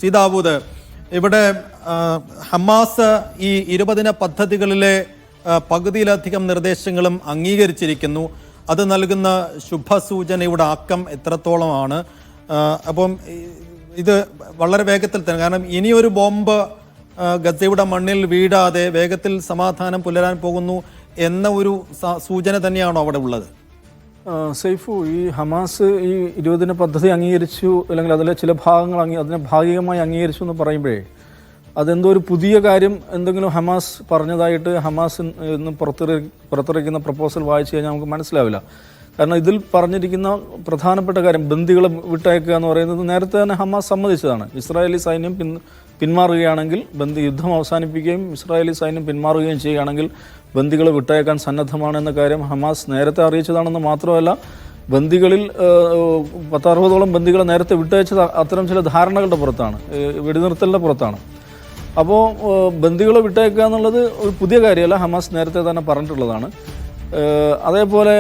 സീതാബൂദ് ഇവിടെ ഹമാസ് ഈ 20 പദ്ധതികളിലെ പകുതിയിലധികം നിർദ്ദേശങ്ങളും അംഗീകരിച്ചിരിക്കുന്നു. അത് നൽകുന്ന ശുഭസൂചനയുടെ ആക്കം എത്രത്തോളമാണ്? അപ്പം ഇത് വളരെ വേഗത്തിൽ തന്നെ, കാരണം ഇനിയൊരു ബോംബ് ഗസയുടെ മണ്ണിൽ വീഴാതെ വേഗത്തിൽ സമാധാനം പുലരാൻ പോകുന്നു എന്ന ഒരു സൂചന തന്നെയാണോ അവിടെ ഉള്ളത്? സൈഫു, ഈ ഹമാസ് ഈ 20 പദ്ധതി അംഗീകരിച്ചു, അല്ലെങ്കിൽ അതിലെ ചില ഭാഗങ്ങൾ അതിനെ ഭാഗികമായി അംഗീകരിച്ചു എന്ന് പറയുമ്പോഴേ അതെന്തോ ഒരു പുതിയ കാര്യം എന്തെങ്കിലും ഹമാസ് പറഞ്ഞതായിട്ട് ഹമാസ് ഇന്ന് പുറത്തിറക്കുന്ന പ്രപ്പോസൽ വായിച്ചു കഴിഞ്ഞാൽ നമുക്ക് മനസ്സിലാവില്ല. കാരണം ഇതിൽ പറഞ്ഞിരിക്കുന്ന പ്രധാനപ്പെട്ട കാര്യം ബന്ദികളെ വിട്ടയക്കുക എന്ന് പറയുന്നത് നേരത്തെ തന്നെ ഹമാസ് സമ്മതിച്ചതാണ്. ഇസ്രായേലി സൈന്യം പിന്മാറുകയാണെങ്കിൽ യുദ്ധം അവസാനിപ്പിക്കുകയും ഇസ്രായേലി സൈന്യം പിന്മാറുകയും ചെയ്യുകയാണെങ്കിൽ ബന്ദികളെ വിട്ടയക്കാൻ സന്നദ്ധമാണെന്ന കാര്യം ഹമാസ് നേരത്തെ അറിയിച്ചതാണെന്ന് മാത്രമല്ല, ബന്ദികളിൽ 10-60ഓളം ബന്ദികളെ നേരത്തെ വിട്ടയച്ചത് അത്തരം ചില ധാരണകളുടെ പുറത്താണ്, വെടിനിർത്തലിൻ്റെ പുറത്താണ്. അപ്പോൾ ബന്ദികളെ വിട്ടയക്കുക എന്നുള്ളത് ഒരു പുതിയ കാര്യമല്ല, ഹമാസ് നേരത്തെ തന്നെ പറഞ്ഞിട്ടുള്ളതാണ്. അതേപോലെ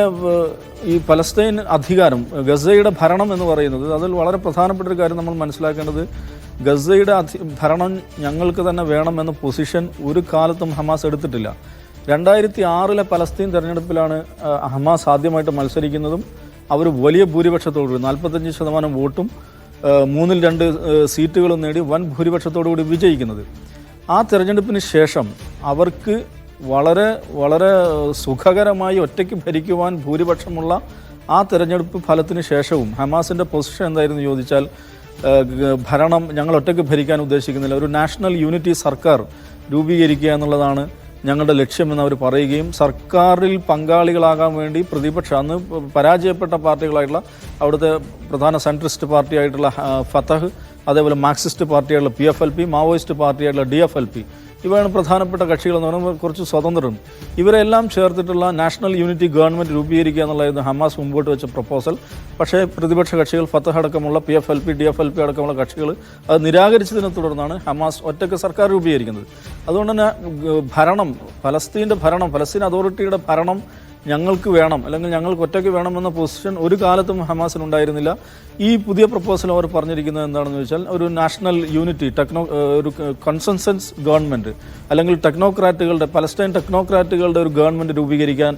ഈ പലസ്തീൻ അധികാരം, ഗസയുടെ ഭരണം എന്ന് പറയുന്നത്, അതിൽ വളരെ പ്രധാനപ്പെട്ട ഒരു കാര്യം നമ്മൾ മനസ്സിലാക്കേണ്ടത്, ഗസയുടെ ഭരണം ഞങ്ങൾക്ക് തന്നെ വേണമെന്ന പൊസിഷൻ ഒരു കാലത്തും ഹമാസ് എടുത്തിട്ടില്ല. 2006 പലസ്തീൻ തെരഞ്ഞെടുപ്പിലാണ് ഹമാസ് ആദ്യമായിട്ട് മത്സരിക്കുന്നതും അവർ വലിയ ഭൂരിപക്ഷത്തോടുകൂടി 45% വോട്ടും 3-2 സീറ്റുകളും നേടി വൻ ഭൂരിപക്ഷത്തോടുകൂടി വിജയിക്കുന്നത്. ആ തെരഞ്ഞെടുപ്പിന് ശേഷം അവർക്ക് വളരെ വളരെ സുഖകരമായി ഒറ്റയ്ക്ക് ഭരിക്കുവാൻ ഭൂരിപക്ഷമുള്ള ആ തെരഞ്ഞെടുപ്പ് ഫലത്തിന് ശേഷവും ഹമാസിൻ്റെ പൊസിഷൻ എന്തായിരുന്നു ചോദിച്ചാൽ, ഭരണം ഞങ്ങൾ ഒറ്റയ്ക്ക് ഭരിക്കാൻ ഉദ്ദേശിക്കുന്നില്ല, ഒരു നാഷണൽ യൂണിറ്റി സർക്കാർ രൂപീകരിക്കുക എന്നുള്ളതാണ് ഞങ്ങളുടെ ലക്ഷ്യമെന്ന് അവർ പറയുകയും സർക്കാരിൽ പങ്കാളികളാകാൻ വേണ്ടി അന്ന് പരാജയപ്പെട്ട പാർട്ടികളായിട്ടുള്ള അവിടുത്തെ പ്രധാന സെൻട്രിസ്റ്റ് പാർട്ടിയായിട്ടുള്ള ഫതഹ്, അതേപോലെ മാർക്സിസ്റ്റ് പാർട്ടിയായിട്ടുള്ള PFLP, മാവോയിസ്റ്റ് പാർട്ടിയായിട്ടുള്ള DFLP, ഇവയാണ് പ്രധാനപ്പെട്ട കക്ഷികളെന്ന് പറയുമ്പോൾ കുറച്ച് സ്വതന്ത്രരും, ഇവരെല്ലാം ചേർത്തിട്ടുള്ള നാഷണൽ യൂണിറ്റി ഗവൺമെൻറ് രൂപീകരിക്കുക എന്നുള്ളതായിരുന്നു ഹമാസ് മുമ്പോട്ട് വെച്ച പ്രപ്പോസൽ. പക്ഷേ പ്രതിപക്ഷ കക്ഷികൾ, ഫതഹ് അടക്കമുള്ള PFLP, DFLP അടക്കമുള്ള കക്ഷികൾ അത് നിരാകരിച്ചതിനെ തുടർന്നാണ് ഹമാസ് ഒറ്റയ്ക്ക് സർക്കാർ രൂപീകരിക്കുന്നത്. അതുകൊണ്ട് തന്നെ പലസ്തീൻ അതോറിറ്റിയുടെ ഭരണം ഞങ്ങൾക്ക് വേണം, അല്ലെങ്കിൽ ഞങ്ങൾക്ക് ഒറ്റയ്ക്ക് വേണമെന്ന പൊസിഷൻ ഒരു കാലത്തും ഹമാസിനുണ്ടായിരുന്നില്ല. ഈ പുതിയ പ്രപ്പോസൽ അവർ പറഞ്ഞിരിക്കുന്നത് എന്താണെന്ന് വെച്ചാൽ, ഒരു നാഷണൽ യൂണിറ്റി ഒരു കൺസെൻസസ് ഗവൺമെൻറ്, അല്ലെങ്കിൽ പലസ്തീൻ ടെക്നോക്രാറ്റുകളുടെ ഒരു ഗവൺമെൻറ് രൂപീകരിക്കാൻ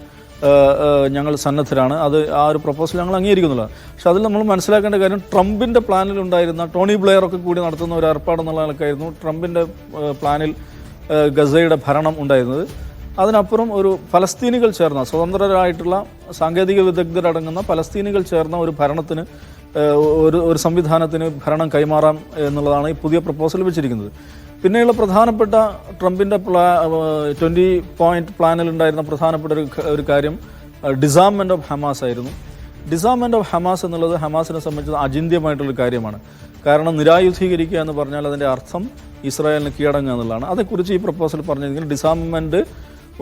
ഞങ്ങൾ സന്നദ്ധരാണ്. ആ ഒരു പ്രപ്പോസൽ ഞങ്ങൾ അംഗീകരിക്കുന്നില്ല. പക്ഷെ അതിൽ നമ്മൾ മനസ്സിലാക്കേണ്ട കാര്യം, ട്രംപിൻ്റെ പ്ലാനിലുണ്ടായിരുന്ന ടോണി ബ്ലെയർ ഒക്കെ കൂടി നടത്തുന്ന ഒരു ഏർപ്പാടെന്നുള്ള ആൾക്കായിരുന്നു ട്രംപിൻ്റെ പ്ലാനിൽ ഗസയുടെ ഭരണം ഉണ്ടായിരുന്നത്. അതിനപ്പുറം ഒരു ഫലസ്തീനികൾ ചേർന്ന, സ്വതന്ത്രരായിട്ടുള്ള സാങ്കേതിക വിദഗ്ധരടങ്ങുന്ന ഫലസ്തീനികൾ ചേർന്ന ഒരു ഭരണത്തിന്, ഒരു സംവിധാനത്തിന് ഭരണം കൈമാറാം എന്നുള്ളതാണ് ഈ പുതിയ പ്രപ്പോസൽ വെച്ചിരിക്കുന്നത്. പിന്നെയുള്ള പ്രധാനപ്പെട്ട ട്രംപിൻ്റെ 20 പോയിന്റ് പ്ലാനിലുണ്ടായിരുന്ന പ്രധാനപ്പെട്ട ഒരു കാര്യം ഡിസാർമെൻറ്റ് ഓഫ് ഹമാസ് ആയിരുന്നു. ഡിസാർമെൻറ്റ് ഓഫ് ഹമാസ് എന്നുള്ളത് ഹമാസിനെ സംബന്ധിച്ച് അചിന്ത്യമായിട്ടുള്ളൊരു കാര്യമാണ്. കാരണം നിരായുധീകരിക്കുക എന്ന് പറഞ്ഞാൽ അതിൻ്റെ അർത്ഥം ഇസ്രായേലിന് കീഴടങ്ങുക എന്നുള്ളതാണ്. അതേക്കുറിച്ച് ഈ പ്രപ്പോസൽ പറഞ്ഞിരിക്കുന്നത്, ഡിസാർമെൻറ്റ്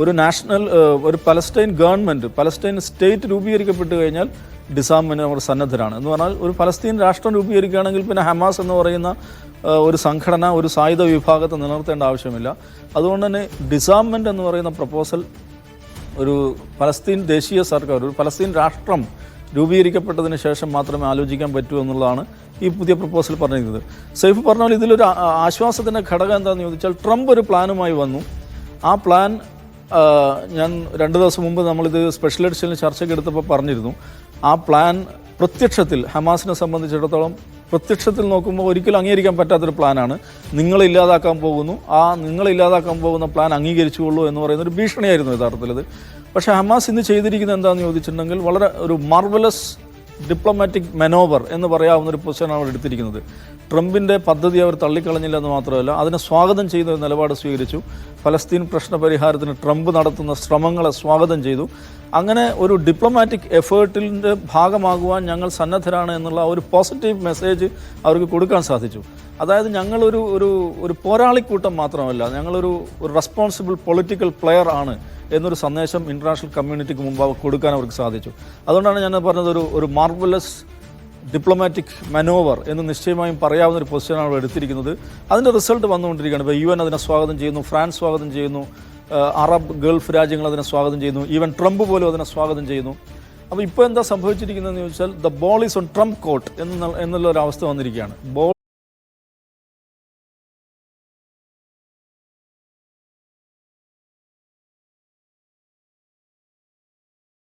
ഒരു പലസ്തീൻ ഗവൺമെൻറ്, പലസ്തീൻ സ്റ്റേറ്റ് രൂപീകരിക്കപ്പെട്ട് കഴിഞ്ഞാൽ ഡിസാർമെൻറ്റ് അവർ സന്നദ്ധരാണ് എന്ന് പറഞ്ഞാൽ, ഒരു പലസ്തീൻ രാഷ്ട്രം രൂപീകരിക്കുകയാണെങ്കിൽ പിന്നെ ഹമാസ് എന്ന് പറയുന്ന ഒരു സംഘടന, ഒരു സായുധ വിഭാഗത്തെ നിലനിർത്തേണ്ട ആവശ്യമില്ല. അതുകൊണ്ട് തന്നെ ഡിസാർമെൻറ്റ് എന്ന് പറയുന്ന പ്രപ്പോസൽ ഒരു പലസ്തീൻ ദേശീയ സർക്കാർ, ഒരു പലസ്തീൻ രാഷ്ട്രം രൂപീകരിക്കപ്പെട്ടതിന് ശേഷം മാത്രമേ ആലോചിക്കാൻ പറ്റൂ എന്നുള്ളതാണ് ഈ പുതിയ പ്രപ്പോസൽ പറഞ്ഞിരിക്കുന്നത്. സൈഫ് പറഞ്ഞാൽ ഇതിലൊരു ആശ്വാസത്തിൻ്റെ ഘടകം എന്താണെന്ന് ചോദിച്ചാൽ, ട്രംപ് ഒരു പ്ലാനുമായി വന്നു. ആ പ്ലാൻ ഞാൻ 2 ദിവസം മുമ്പ് നമ്മളിത് സ്പെഷ്യൽ എഡിഷനിൽ ചർച്ചയ്ക്ക് എടുത്തപ്പോൾ പറഞ്ഞിരുന്നു. ആ പ്ലാൻ പ്രത്യക്ഷത്തിൽ ഹമാസിനെ സംബന്ധിച്ചിടത്തോളം പ്രത്യക്ഷത്തിൽ നോക്കുമ്പോൾ ഒരിക്കലും അംഗീകരിക്കാൻ പറ്റാത്തൊരു പ്ലാനാണ്. നിങ്ങളെ ഇല്ലാതാക്കാൻ പോകുന്ന പ്ലാൻ അംഗീകരിച്ചുകൊള്ളൂ എന്ന് പറയുന്ന ഒരു ഭീഷണിയായിരുന്നു യഥാർത്ഥത്തിൽ. പക്ഷേ ഹമാസ് ഇന്ന് ചെയ്തിരിക്കുന്നത് എന്താണെന്ന് ചോദിച്ചിട്ടുണ്ടെങ്കിൽ, വളരെ ഒരു മാർവലസ് ഡിപ്ലോമാറ്റിക് മെനോവർ എന്ന് പറയാവുന്ന ഒരു പൊസിഷനാണ് അവർ എടുത്തിരിക്കുന്നത്. ട്രംപിൻ്റെ പദ്ധതി അവർ തള്ളിക്കളഞ്ഞില്ല എന്ന് മാത്രമല്ല, അതിനെ സ്വാഗതം ചെയ്യുന്ന ഒരു നിലപാട് സ്വീകരിച്ചു. ഫലസ്തീൻ പ്രശ്ന പരിഹാരത്തിന് ട്രംപ് നടത്തുന്ന ശ്രമങ്ങളെ സ്വാഗതം ചെയ്തു. അങ്ങനെ ഒരു ഡിപ്ലോമാറ്റിക് എഫേർട്ടിൻ്റെ ഭാഗമാകുവാൻ ഞങ്ങൾ സന്നദ്ധരാണ് എന്നുള്ള ഒരു പോസിറ്റീവ് മെസ്സേജ് അവർക്ക് കൊടുക്കാൻ സാധിച്ചു. അതായത് ഞങ്ങളൊരു പോരാളിക്കൂട്ടം മാത്രമല്ല, ഞങ്ങളൊരു റെസ്പോൺസിബിൾ പൊളിറ്റിക്കൽ പ്ലെയർ ആണ് എന്നൊരു സന്ദേശം ഇൻ്റർനാഷണൽ കമ്മ്യൂണിറ്റിക്ക് മുമ്പ് കൊടുക്കാൻ അവർക്ക് സാധിച്ചു. അതുകൊണ്ടാണ് ഞാൻ പറഞ്ഞത്, ഒരു മാർവലസ് ഡിപ്ലോമാറ്റിക് മനോവർ എന്ന് നിശ്ചയമായും പറയാവുന്ന ഒരു പൊസിഷനാണ് അവർ എടുത്തിരിക്കുന്നത്. അതിൻ്റെ റിസൾട്ട് വന്നുകൊണ്ടിരിക്കുകയാണ്. ഇപ്പോൾ UN അതിനെ സ്വാഗതം ചെയ്യുന്നു, ഫ്രാൻസ് സ്വാഗതം ചെയ്യുന്നു, അറബ് ഗൾഫ് രാജ്യങ്ങൾ അതിനെ സ്വാഗതം ചെയ്യുന്നു, ഈവൻ ട്രംപ് പോലും അതിനെ സ്വാഗതം ചെയ്യുന്നു. അപ്പോൾ ഇപ്പോൾ എന്താ സംഭവിച്ചിരിക്കുന്നതെന്ന് ചോദിച്ചാൽ, the ball is on Trump court എന്നുള്ള ഒരു അവസ്ഥ വന്നിരിക്കുകയാണ്.